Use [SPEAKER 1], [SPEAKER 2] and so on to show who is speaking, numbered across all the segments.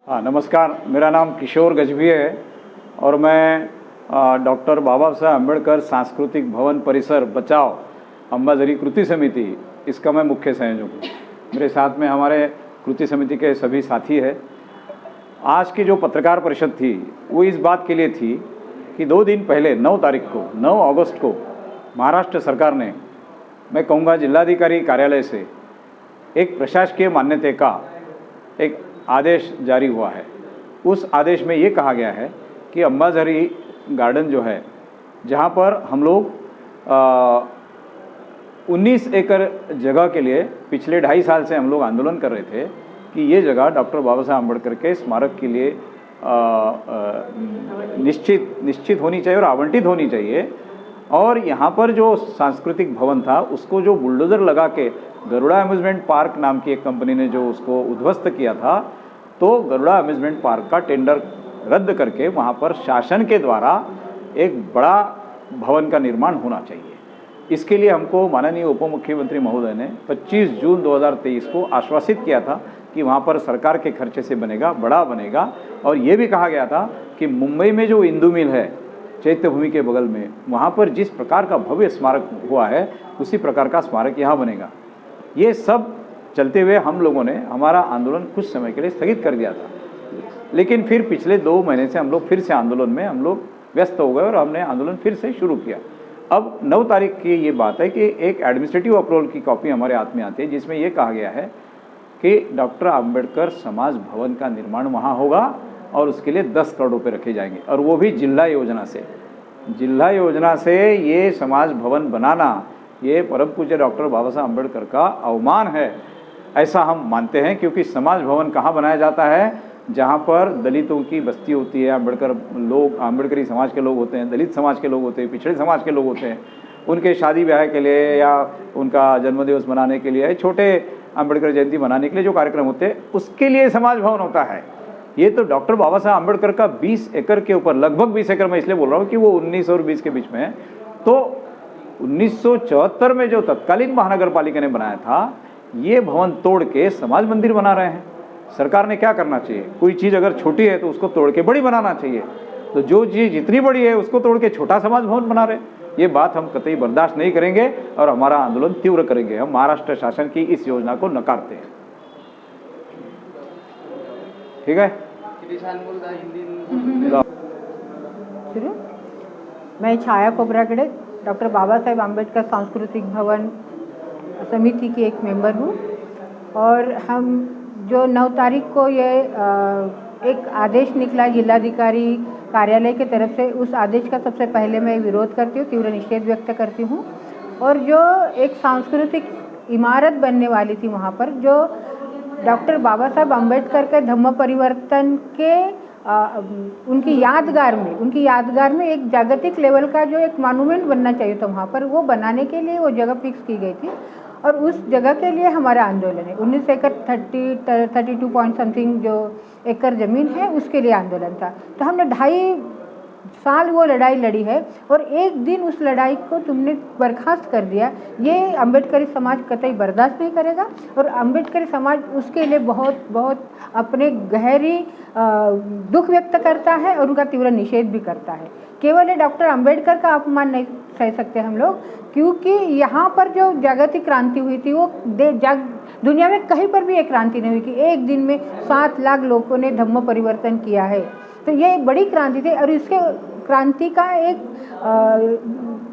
[SPEAKER 1] हाँ, नमस्कार। मेरा नाम किशोर गजभी है और मैं डॉक्टर बाबा साहब अम्बेडकर सांस्कृतिक भवन परिसर बचाओ अंबाझरी कृति समिति, इसका मैं मुख्य संयोजक हूँ। मेरे साथ में हमारे कृति समिति के सभी साथी हैं। आज की जो पत्रकार परिषद थी वो इस बात के लिए थी कि 2 दिन पहले 9 तारीख को 9 अगस्त को महाराष्ट्र सरकार ने, मैं कहूँगा जिलाधिकारी कार्यालय से एक प्रशासकीय मान्यता का एक आदेश जारी हुआ है। उस आदेश में ये कहा गया है कि अंबाझरी गार्डन जो है, जहाँ पर हम लोग 19 एकड़ जगह के लिए पिछले 2.5 साल से हम लोग आंदोलन कर रहे थे कि ये जगह डॉक्टर बाबा साहब अम्बेडकर के स्मारक के लिए निश्चित होनी चाहिए और आवंटित होनी चाहिए। और यहाँ पर जो सांस्कृतिक भवन था उसको जो बुलडोज़र लगा के गरुड़ा अम्यूज़मेंट पार्क नाम की एक कंपनी ने जो उसको उद्ध्वस्त किया था, तो गरुड़ा अम्यूज़मेंट पार्क का टेंडर रद्द करके वहाँ पर शासन के द्वारा एक बड़ा भवन का निर्माण होना चाहिए। इसके लिए हमको माननीय उप मुख्यमंत्री महोदय ने 25 जून 2023 को आश्वासित किया था कि वहाँ पर सरकार के खर्चे से बनेगा, बड़ा बनेगा। और ये भी कहा गया था कि मुंबई में जो इंदू मिल है चैत्य भूमि के बगल में, वहाँ पर जिस प्रकार का भव्य स्मारक हुआ है उसी प्रकार का स्मारक यहाँ बनेगा। ये सब चलते हुए हम लोगों ने हमारा आंदोलन कुछ समय के लिए स्थगित कर दिया था, लेकिन फिर पिछले 2 महीने से हम लोग फिर से आंदोलन में हम लोग व्यस्त हो गए और हमने आंदोलन फिर से शुरू किया। अब 9 तारीख की ये बात है कि एक एडमिनिस्ट्रेटिव अप्रूवल की कॉपी हमारे हाथ में आती है, जिसमें ये कहा गया है कि डॉक्टर आम्बेडकर समाज भवन का निर्माण वहाँ होगा और उसके लिए 10 करोड़ रुपये रखे जाएंगे, और वो भी जिला योजना से। जिला योजना से ये समाज भवन बनाना ये परम पूज्य डॉक्टर बाबा साहब अम्बेडकर का अवमान है, ऐसा हम मानते हैं। क्योंकि समाज भवन कहाँ बनाया जाता है? जहाँ पर दलितों की बस्ती होती है, आम्बेडकरी समाज के लोग होते हैं, दलित समाज के लोग होते हैं, पिछड़े समाज के लोग होते हैं, उनके शादी ब्याह के लिए या उनका जन्मदिवस मनाने के लिए, छोटे अम्बेडकर जयंती मनाने के लिए जो कार्यक्रम होते हैं, उसके लिए समाज भवन होता है। ये तो डॉक्टर बाबा साहब अम्बेडकर का 20 एकड़ के ऊपर, लगभग 20 एकड़, मैं इसलिए बोल रहा हूँ कि वो 19 और 20 के बीच में है। तो 1974 में जो तत्कालीन महानगर पालिका ने बनाया था, ये भवन तोड़ के समाज मंदिर बना रहे हैं। सरकार ने क्या करना चाहिए? कोई चीज़ अगर छोटी है तो उसको तोड़ के बड़ी बनाना चाहिए। तो जो चीज़ जितनी बड़ी है उसको तोड़ के छोटा समाज भवन बना रहे, ये बात हम कतई बर्दाश्त नहीं करेंगे और हमारा आंदोलन तीव्र करेंगे। हम महाराष्ट्र शासन की इस योजना को नकारते हैं। ठीक है,
[SPEAKER 2] शुरू। मैं छाया खोबरागड़े डॉक्टर बाबा साहेब आम्बेडकर सांस्कृतिक भवन समिति की एक मेंबर हूँ। और हम जो 9 तारीख को ये एक आदेश निकला जिलाधिकारी कार्यालय की तरफ से, उस आदेश का सबसे पहले मैं विरोध करती हूँ, तीव्र निषेध व्यक्त करती हूँ। और जो एक सांस्कृतिक इमारत बनने वाली थी वहाँ पर, जो डॉक्टर बाबा साहब अम्बेडकर के धम्म परिवर्तन के उनकी यादगार में एक जागतिक लेवल का जो एक मॉन्यूमेंट बनना चाहिए था वहाँ पर, वो बनाने के लिए वो जगह फिक्स की गई थी। और उस जगह के लिए हमारा आंदोलन है। 19 एकड़ 32 पॉइंट समथिंग जो एकड़ ज़मीन है उसके लिए आंदोलन था। तो हमने 2.5 साल वो लड़ाई लड़ी है और एक दिन उस लड़ाई को तुमने बर्खास्त कर दिया। ये अम्बेडकरी समाज कतई बर्दाश्त नहीं करेगा और अम्बेडकरी समाज उसके लिए बहुत बहुत अपने गहरी दुख व्यक्त करता है और उनका तीव्र निषेध भी करता है। केवल ये डॉक्टर अम्बेडकर का अपमान नहीं सह सकते हम लोग, क्योंकि यहाँ पर जो जागतिक क्रांति हुई थी वो दुनिया में कहीं पर भी एक क्रांति नहीं हुई कि एक दिन में 7 लाख लोगों ने धम्म परिवर्तन किया है। तो ये बड़ी क्रांति थी और इसके क्रांति का एक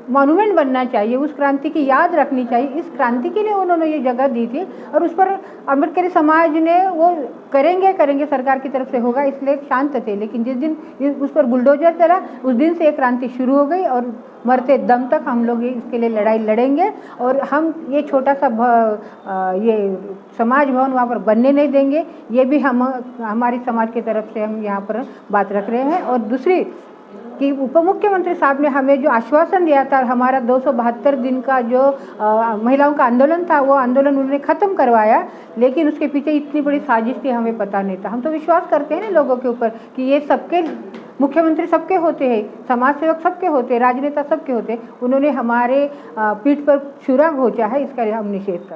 [SPEAKER 2] मॉन्यूमेंट बनना चाहिए, उस क्रांति की याद रखनी चाहिए। इस क्रांति के लिए उन्होंने ये जगह दी थी और उस पर अम्बेडकरी समाज ने वो करेंगे सरकार की तरफ से होगा इसलिए शांत थे। लेकिन जिस दिन उस पर बुलडोजर चला उस दिन से ये क्रांति शुरू हो गई और मरते दम तक हम लोग इसके लिए लड़ाई लड़ेंगे। और हम ये छोटा सा ये समाज भवन वहाँ पर बनने नहीं देंगे। ये भी हमारी समाज की तरफ से हम यहाँ पर बात रख रहे हैं। और दूसरी कि उप मुख्यमंत्री साहब ने हमें जो आश्वासन दिया था, हमारा 272 दिन का जो महिलाओं का आंदोलन था वो आंदोलन उन्होंने ख़त्म करवाया, लेकिन उसके पीछे इतनी बड़ी साजिश थी हमें पता नहीं था। हम तो विश्वास करते हैं ना लोगों के ऊपर कि ये सबके मुख्यमंत्री सबके होते हैं, समाज सेवक सबके होते हैं, राजनेता सबके होते हैं। उन्होंने हमारे पीठ पर छुरा घोंचा है, इसका हम निषेध करते हैं।